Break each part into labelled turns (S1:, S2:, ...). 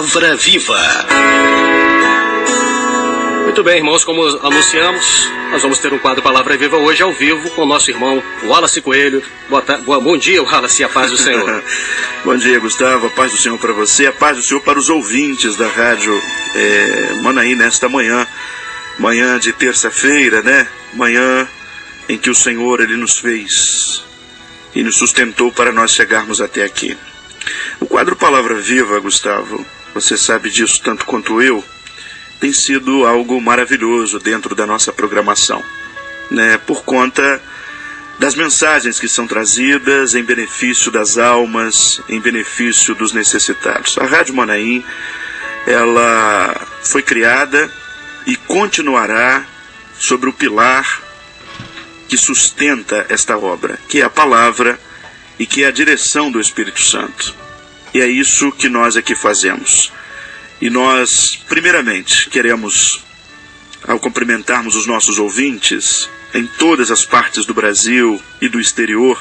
S1: Palavra Viva.
S2: Muito bem, irmãos, como anunciamos, nós vamos ter um quadro Palavra Viva hoje ao vivo com o nosso irmão Wallace Coelho. Bom dia, Wallace, e a paz do Senhor.
S3: Bom dia, Gustavo, a paz do Senhor para você, a paz do Senhor para os ouvintes da Rádio Manaim nesta manhã de terça-feira, né? Manhã em que o Senhor, Ele nos fez e nos sustentou para nós chegarmos até aqui. O quadro Palavra Viva, Gustavo, você sabe disso tanto quanto eu, tem sido algo maravilhoso dentro da nossa programação, né? Por conta das mensagens que são trazidas em benefício das almas, em benefício dos necessitados. A Rádio Manaim, ela foi criada e continuará sobre o pilar que sustenta esta obra, que é a palavra e que é a direção do Espírito Santo. E é isso que nós aqui fazemos. E nós, primeiramente, queremos, ao cumprimentarmos os nossos ouvintes em todas as partes do Brasil e do exterior,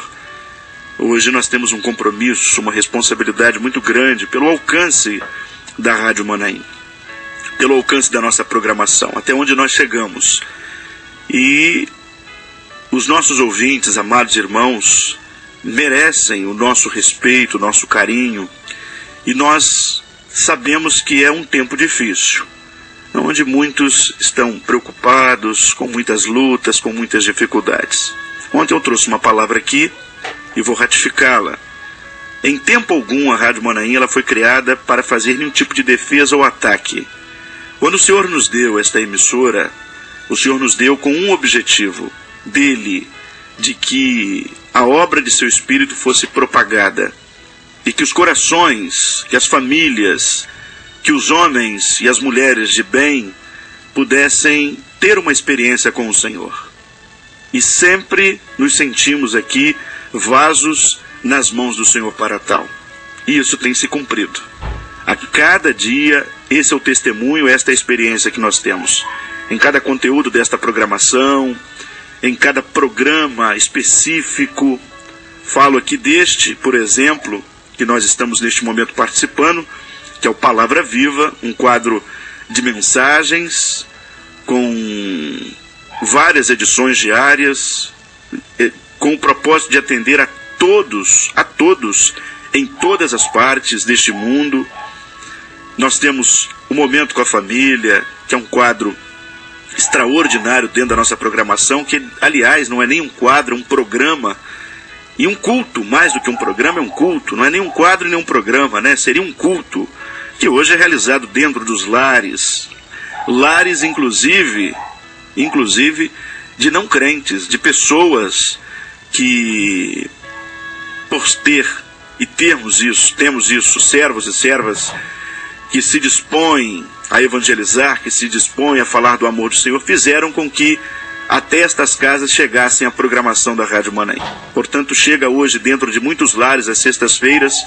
S3: hoje nós temos um compromisso, uma responsabilidade muito grande pelo alcance da Rádio Manaim, pelo alcance da nossa programação, até onde nós chegamos. E os nossos ouvintes, amados irmãos, merecem o nosso respeito, o nosso carinho, e nós sabemos que é um tempo difícil, onde muitos estão preocupados, com muitas lutas, com muitas dificuldades. Ontem eu trouxe uma palavra aqui e vou ratificá-la. Em tempo algum, a Rádio Manaim ela foi criada para fazer nenhum tipo de defesa ou ataque. Quando o Senhor nos deu esta emissora, o Senhor nos deu com um objetivo dele, de que a obra de seu Espírito fosse propagada, e que os corações, que as famílias, que os homens e as mulheres de bem pudessem ter uma experiência com o Senhor. E sempre nos sentimos aqui vasos nas mãos do Senhor para tal. E isso tem se cumprido. A cada dia, esse é o testemunho, esta é a experiência que nós temos. Em cada conteúdo desta programação, em cada programa específico. Falo aqui deste, por exemplo, que nós estamos neste momento participando, que é o Palavra Viva, um quadro de mensagens com várias edições diárias, com o propósito de atender a todos, em todas as partes deste mundo. Nós temos o Momento com a Família, que é um quadro extraordinário dentro da nossa programação, que, aliás, não é nem um quadro, é um programa, e um culto, mais do que um programa, é um culto, não é nem um quadro nem um programa, né? Seria um culto, que hoje é realizado dentro dos lares, inclusive de não crentes, de pessoas que, por temos isso, servos e servas, que se dispõem a evangelizar, que se dispõem a falar do amor do Senhor, fizeram com que até estas casas chegassem a programação da Rádio Manaim. Portanto, chega hoje dentro de muitos lares, às sextas-feiras,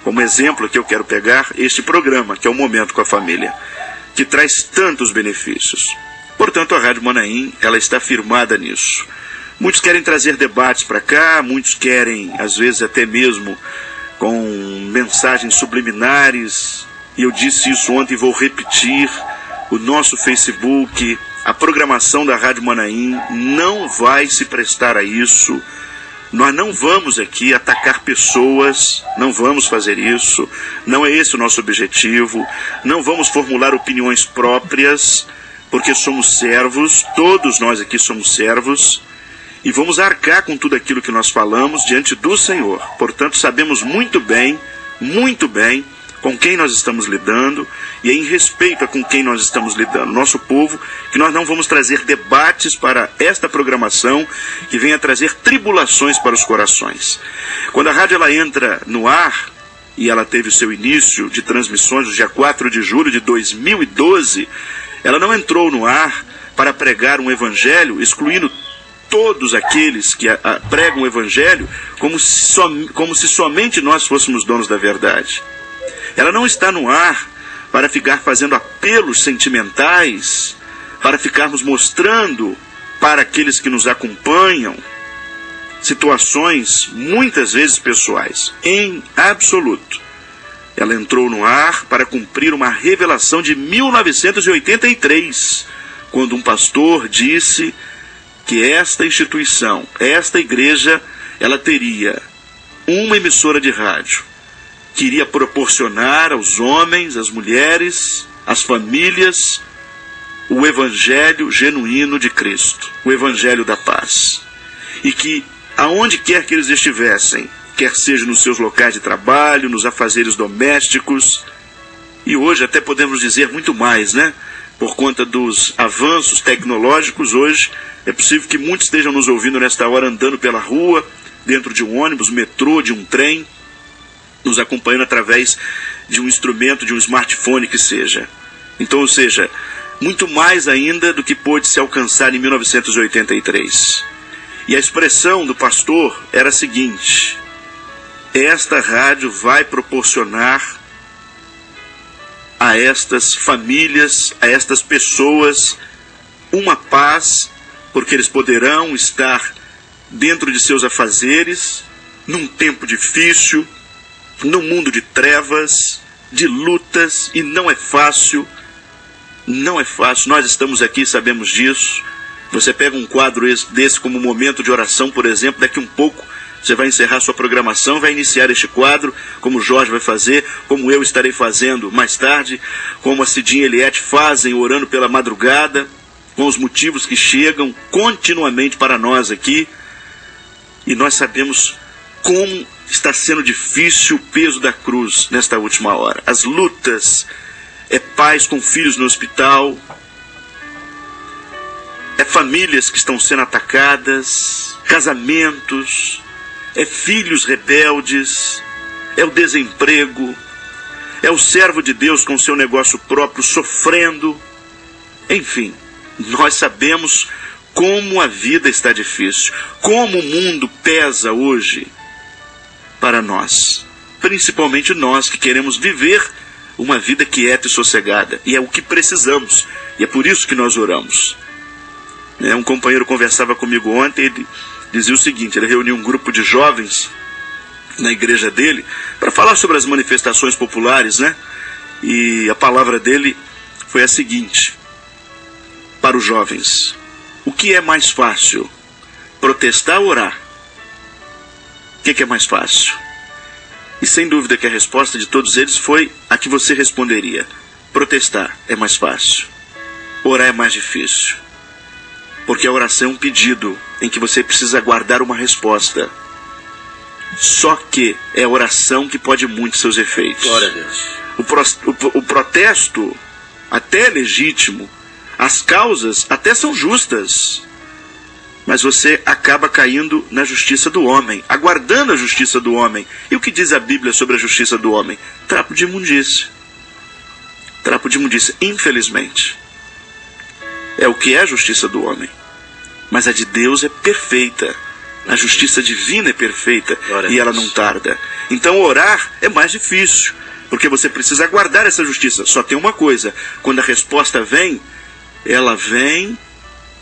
S3: como exemplo que eu quero pegar, este programa, que é o Momento com a Família, que traz tantos benefícios. Portanto, a Rádio Manaim, ela está firmada nisso. Muitos querem trazer debates para cá, muitos querem, às vezes até mesmo, com mensagens subliminares, e eu disse isso ontem e vou repetir, o nosso Facebook, a programação da Rádio Manaim não vai se prestar a isso. Nós não vamos aqui atacar pessoas, não vamos fazer isso, não é esse o nosso objetivo, não vamos formular opiniões próprias, porque somos servos, todos nós aqui somos servos, e vamos arcar com tudo aquilo que nós falamos diante do Senhor. Portanto, sabemos muito bem, com quem nós estamos lidando, e é em respeito a com quem nós estamos lidando, nosso povo, que nós não vamos trazer debates para esta programação que venha trazer tribulações para os corações. Quando a rádio ela entra no ar, e ela teve o seu início de transmissões no dia 4 de julho de 2012, ela não entrou no ar para pregar um evangelho, excluindo todos aqueles que pregam o evangelho como se somente nós fôssemos donos da verdade. Ela não está no ar para ficar fazendo apelos sentimentais, para ficarmos mostrando para aqueles que nos acompanham situações muitas vezes pessoais, em absoluto. Ela entrou no ar para cumprir uma revelação de 1983, quando um pastor disse que esta instituição, esta igreja, ela teria uma emissora de rádio que iria proporcionar aos homens, às mulheres, às famílias, o evangelho genuíno de Cristo, o evangelho da paz. E que, aonde quer que eles estivessem, quer seja nos seus locais de trabalho, nos afazeres domésticos, e hoje até podemos dizer muito mais, né? Por conta dos avanços tecnológicos, hoje é possível que muitos estejam nos ouvindo nesta hora andando pela rua, dentro de um ônibus, metrô, de um trem, nos acompanhando através de um instrumento, de um smartphone que seja. Então, ou seja, muito mais ainda do que pôde se alcançar em 1983. E a expressão do pastor era a seguinte: esta rádio vai proporcionar a estas famílias, a estas pessoas, uma paz, porque eles poderão estar dentro de seus afazeres, num tempo difícil, num mundo de trevas, de lutas, e não é fácil, não é fácil. Nós estamos aqui, sabemos disso. Você pega um quadro desse como momento de oração, por exemplo, daqui um pouco você vai encerrar sua programação, vai iniciar este quadro, como o Jorge vai fazer, como eu estarei fazendo mais tarde, como a Cidinha e a Eliette fazem, orando pela madrugada, com os motivos que chegam continuamente para nós aqui. E nós sabemos como está sendo difícil o peso da cruz nesta última hora. As lutas, é pais com filhos no hospital, é famílias que estão sendo atacadas, casamentos, é filhos rebeldes, é o desemprego, é o servo de Deus com seu negócio próprio sofrendo. Enfim, nós sabemos como a vida está difícil, como o mundo pesa hoje para nós, principalmente nós que queremos viver uma vida quieta e sossegada, e é o que precisamos, e é por isso que nós oramos. Um companheiro conversava comigo ontem, ele dizia o seguinte: ele reuniu um grupo de jovens na igreja dele para falar sobre as manifestações populares, né? E a palavra dele foi a seguinte para os jovens: o que é mais fácil, protestar ou orar? O que é mais fácil? E sem dúvida que a resposta de todos eles foi a que você responderia: protestar é mais fácil, orar é mais difícil. Porque a oração é um pedido em que você precisa aguardar uma resposta. Só que é a oração que pode muito seus efeitos.
S2: Glória a Deus.
S3: O protesto até é legítimo, as causas até são justas, mas você acaba caindo na justiça do homem, aguardando a justiça do homem. E o que diz a Bíblia sobre a justiça do homem? Trapo de imundícia. Trapo de imundícia, infelizmente. É o que é a justiça do homem. Mas a de Deus é perfeita. A justiça divina é perfeita. E ela não tarda. Então orar é mais difícil, porque você precisa aguardar essa justiça. Só tem uma coisa: quando a resposta vem, ela vem,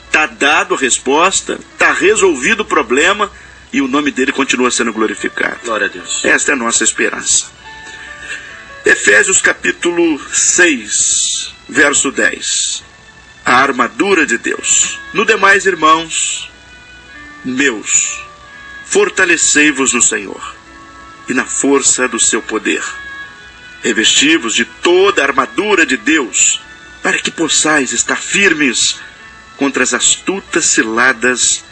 S3: está dado a resposta, está resolvido o problema, e o nome dele continua sendo glorificado.
S2: Glória a Deus.
S3: Esta é a nossa esperança. Efésios capítulo 6, verso 10. A armadura de Deus. No demais, irmãos meus, fortalecei-vos no Senhor e na força do seu poder. Revesti-vos de toda a armadura de Deus, para que possais estar firmes contra as astutas ciladas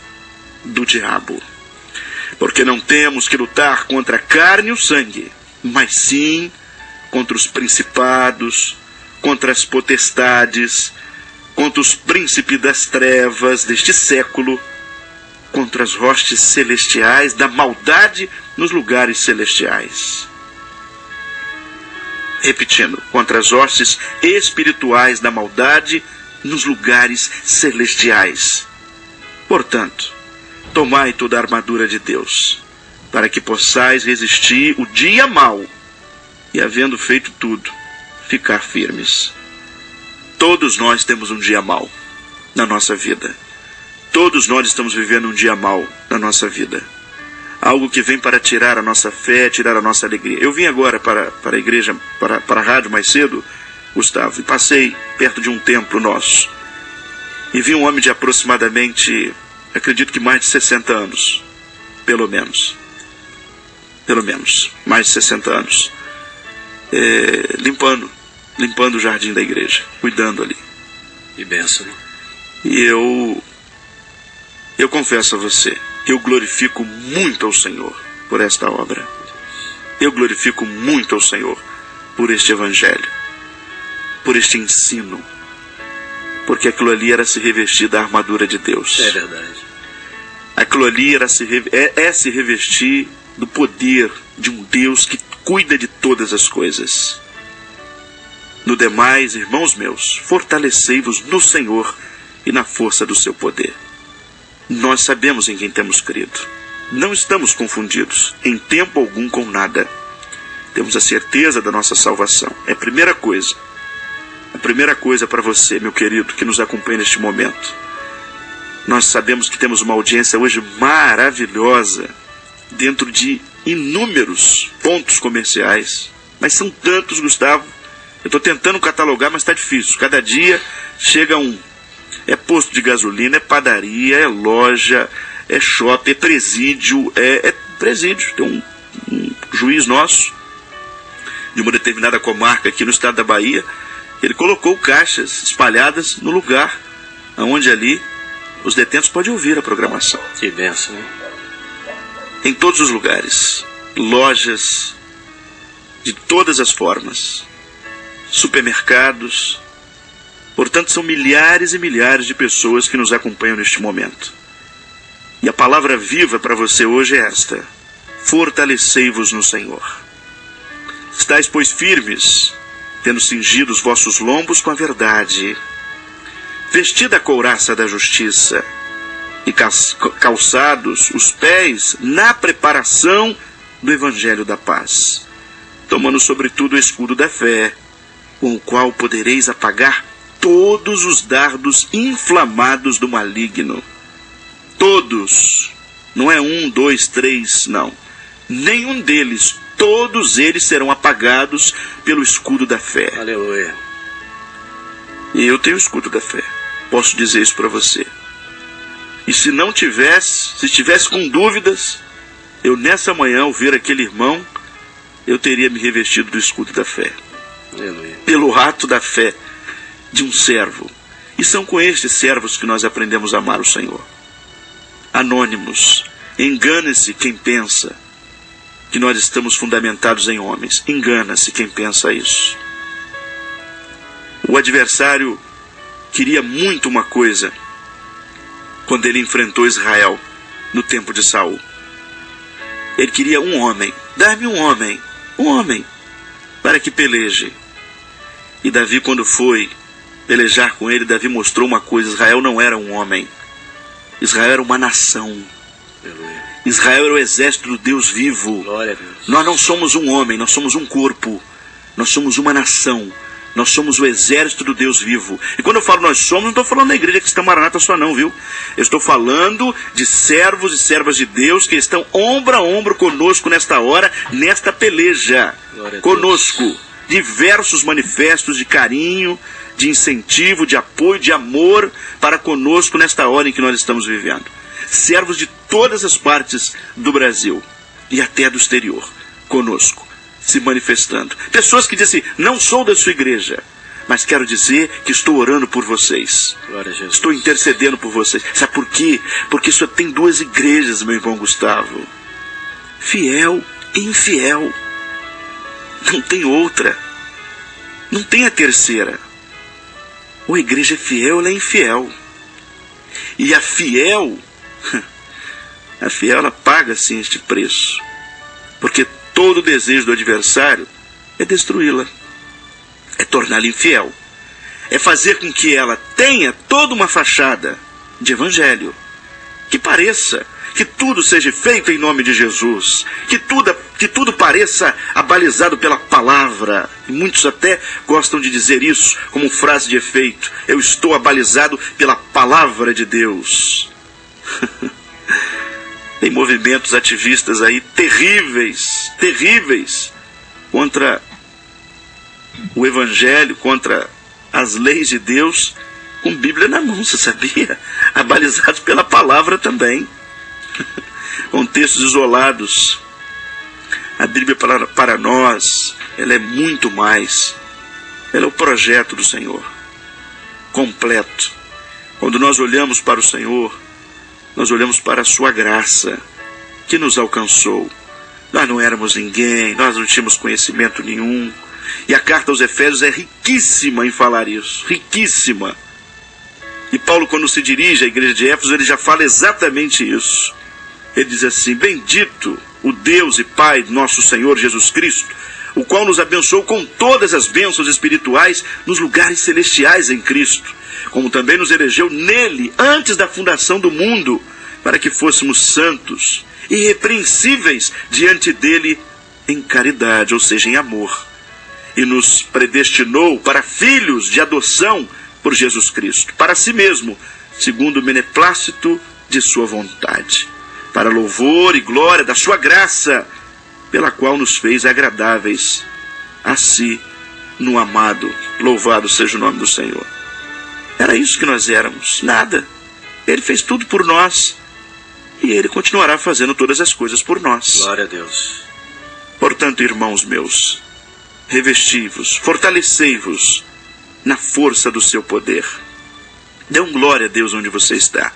S3: do diabo. Porque não temos que lutar contra a carne e o sangue, mas sim contra os principados, contra as potestades, contra os príncipes das trevas deste século, contra as hostes celestiais da maldade nos lugares celestiais. Repetindo, contra as hostes espirituais da maldade nos lugares celestiais. Portanto, tomai toda a armadura de Deus, para que possais resistir o dia mau, e havendo feito tudo, ficar firmes. Todos nós temos um dia mau na nossa vida. Todos nós estamos vivendo um dia mau na nossa vida. algo que vem para tirar a nossa fé, tirar a nossa alegria. Eu vim agora para a igreja, para a rádio mais cedo, Gustavo, e passei perto de um templo nosso. E vi um homem de aproximadamente, acredito que mais de 60 anos, pelo menos, mais de 60 anos, limpando o jardim da igreja, cuidando ali.
S2: Que bênção, né?
S3: E eu confesso a você, eu glorifico muito ao Senhor por esta obra. Eu glorifico muito ao Senhor por este evangelho, por este ensino, porque aquilo ali era se revestir da armadura de Deus.
S2: É verdade.
S3: Aquilo ali era se revestir do poder de um Deus que cuida de todas as coisas. No demais, irmãos meus, fortalecei-vos no Senhor e na força do seu poder. Nós sabemos em quem temos crido. Não estamos confundidos em tempo algum com nada. Temos a certeza da nossa salvação. É a primeira coisa. A primeira coisa para você, meu querido, que nos acompanha neste momento. Nós sabemos que temos uma audiência hoje maravilhosa, dentro de inúmeros pontos comerciais. Mas são tantos, Gustavo. Eu estou tentando catalogar, mas está difícil. Cada dia chega um. É posto de gasolina, é padaria, é loja, é shopping, é presídio. É presídio. Tem um juiz nosso, de uma determinada comarca aqui no estado da Bahia. Ele colocou caixas espalhadas no lugar onde ali os detentos podem ouvir a programação.
S2: Que bênção, né?
S3: Em todos os lugares. Lojas de todas as formas. Supermercados. Portanto, são milhares e milhares de pessoas que nos acompanham neste momento. E a palavra viva para você hoje é esta: fortalecei-vos no Senhor. Estais, pois, firmes, tendo cingido os vossos lombos com a verdade, vestida a couraça da justiça, e calçados os pés na preparação do evangelho da paz, tomando sobretudo o escudo da fé, com o qual podereis apagar todos os dardos inflamados do maligno. Todos, não é 1, 2, 3, não. Nenhum deles, todos eles serão apagados pelo escudo da fé.
S2: Aleluia.
S3: E eu tenho o escudo da fé. Posso dizer isso para você. E se estivesse com dúvidas, eu nessa manhã, ao ver aquele irmão, eu teria me revestido do escudo da fé.
S2: Aleluia.
S3: Pelo ato da fé de um servo. E são com estes servos que nós aprendemos a amar o Senhor. Anônimos. Engane-se quem pensa que nós estamos fundamentados em homens. Engana-se quem pensa isso. O adversário queria muito uma coisa quando ele enfrentou Israel no tempo de Saul. Ele queria um homem. Dá-me um homem, para que peleje. E Davi, quando foi pelejar com ele, Davi mostrou uma coisa: Israel não era um homem. Israel era uma nação.
S2: Aleluia.
S3: Israel era o exército do Deus vivo.
S2: Glória a Deus.
S3: Nós não somos um homem, nós somos um corpo. Nós somos uma nação. Nós somos o exército do Deus vivo. E quando eu falo nós somos, não estou falando da igreja Cristã Maranata só não, viu? Eu estou falando de servos e servas de Deus que estão ombro a ombro conosco nesta hora, nesta peleja. Conosco. Diversos manifestos de carinho, de incentivo, de apoio, de amor para conosco nesta hora em que nós estamos vivendo. Servos de todas as partes do Brasil e até do exterior, conosco, se manifestando. Pessoas que dizem: não sou da sua igreja, mas quero dizer que estou orando por vocês.
S2: Glória a Jesus.
S3: Estou intercedendo por vocês. Sabe por quê? Porque só tem duas igrejas, meu irmão Gustavo: fiel e infiel. Não tem outra. Não tem a terceira. Ou a igreja é fiel, ela é infiel. E a fiel, ela paga sim este preço. Porque todo o desejo do adversário é destruí-la. É torná-la infiel. É fazer com que ela tenha toda uma fachada de evangelho. Que pareça, que tudo seja feito em nome de Jesus. Que tudo pareça abalizado pela palavra. E muitos até gostam de dizer isso como frase de efeito: eu estou abalizado pela palavra de Deus. Tem movimentos ativistas aí terríveis, terríveis, contra o Evangelho, contra as leis de Deus, com Bíblia na mão, você sabia? Abalizados pela palavra também, com textos isolados. A Bíblia para nós, ela é muito mais. Ela é o projeto do Senhor, completo. Quando nós olhamos para o Senhor, nós olhamos para a sua graça, que nos alcançou. Nós não éramos ninguém, nós não tínhamos conhecimento nenhum. E a carta aos Efésios é riquíssima em falar isso, riquíssima. E Paulo, quando se dirige à igreja de Éfeso, ele já fala exatamente isso. Ele diz assim: bendito o Deus e Pai do nosso Senhor Jesus Cristo, o qual nos abençoou com todas as bênçãos espirituais nos lugares celestiais em Cristo, como também nos elegeu nele antes da fundação do mundo, para que fôssemos santos e irrepreensíveis diante dele em caridade, ou seja, em amor. E nos predestinou para filhos de adoção por Jesus Cristo, para si mesmo, segundo o beneplácito de sua vontade, para louvor e glória da sua graça, pela qual nos fez agradáveis a si no amado. Louvado seja o nome do Senhor. Era isso que nós éramos, nada. Ele fez tudo por nós, e Ele continuará fazendo todas as coisas por nós.
S2: Glória a Deus.
S3: Portanto, irmãos meus, revesti-vos, fortalecei-vos na força do seu poder. Dê glória a Deus onde você está,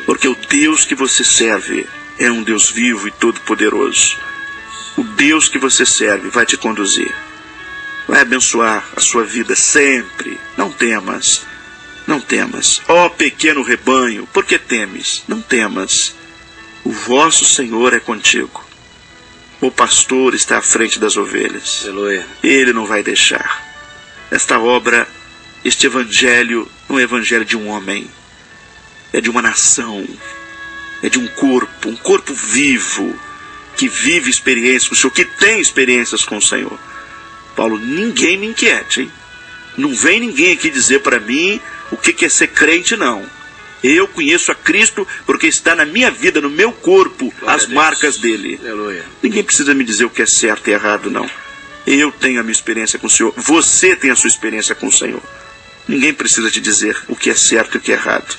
S3: porque o Deus que você serve é um Deus vivo e todo-poderoso. O Deus que você serve vai te conduzir, vai abençoar a sua vida sempre. Não temas, não temas. Ó pequeno rebanho, por que temes? Não temas. O vosso Senhor é contigo. O pastor está à frente das ovelhas.
S2: Aleluia.
S3: Ele não vai deixar. Esta obra, este evangelho, não é evangelho de um homem, é de uma nação, é de um corpo vivo, que vive experiências com o Senhor, que tem experiências com o Senhor. Paulo, ninguém me inquiete, hein? Não vem ninguém aqui dizer para mim o que é ser crente, não. Eu conheço a Cristo porque está na minha vida, no meu corpo, as marcas dele.
S2: Aleluia.
S3: Ninguém precisa me dizer o que é certo e errado, não. Eu tenho a minha experiência com o Senhor, você tem a sua experiência com o Senhor. Ninguém precisa te dizer o que é certo e o que é errado.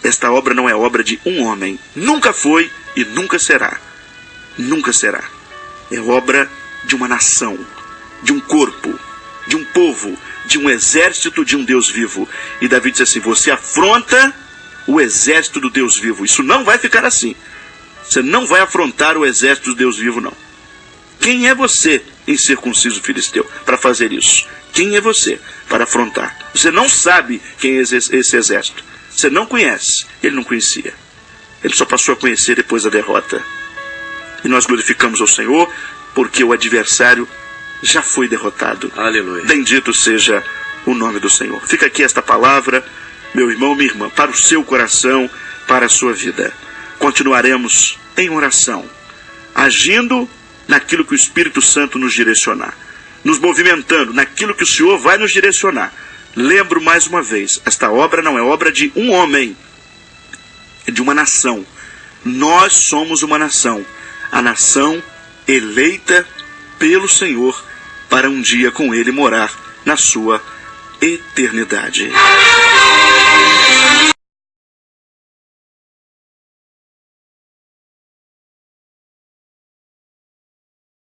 S3: Esta obra não é obra de um homem, nunca foi e nunca será. Nunca será. É obra de uma nação, de um corpo, de um povo, de um exército de um Deus vivo. E Davi diz assim: você afronta o exército do Deus vivo. Isso não vai ficar assim. Você não vai afrontar o exército do Deus vivo, não. Quem é você, incircunciso filisteu, para fazer isso? Quem é você para afrontar? Você não sabe quem é esse exército. Você não conhece. Ele não conhecia. Ele só passou a conhecer depois da derrota. E nós glorificamos ao Senhor, porque o adversário já foi derrotado.
S2: Aleluia.
S3: Bendito seja o nome do Senhor. Fica aqui esta palavra, meu irmão, minha irmã, para o seu coração, para a sua vida. Continuaremos em oração, agindo naquilo que o Espírito Santo nos direcionar, nos movimentando naquilo que o Senhor vai nos direcionar. Lembro mais uma vez, esta obra não é obra de um homem, é de uma nação. Nós somos uma nação, a nação eleita pelo Senhor para um dia com Ele morar na sua eternidade.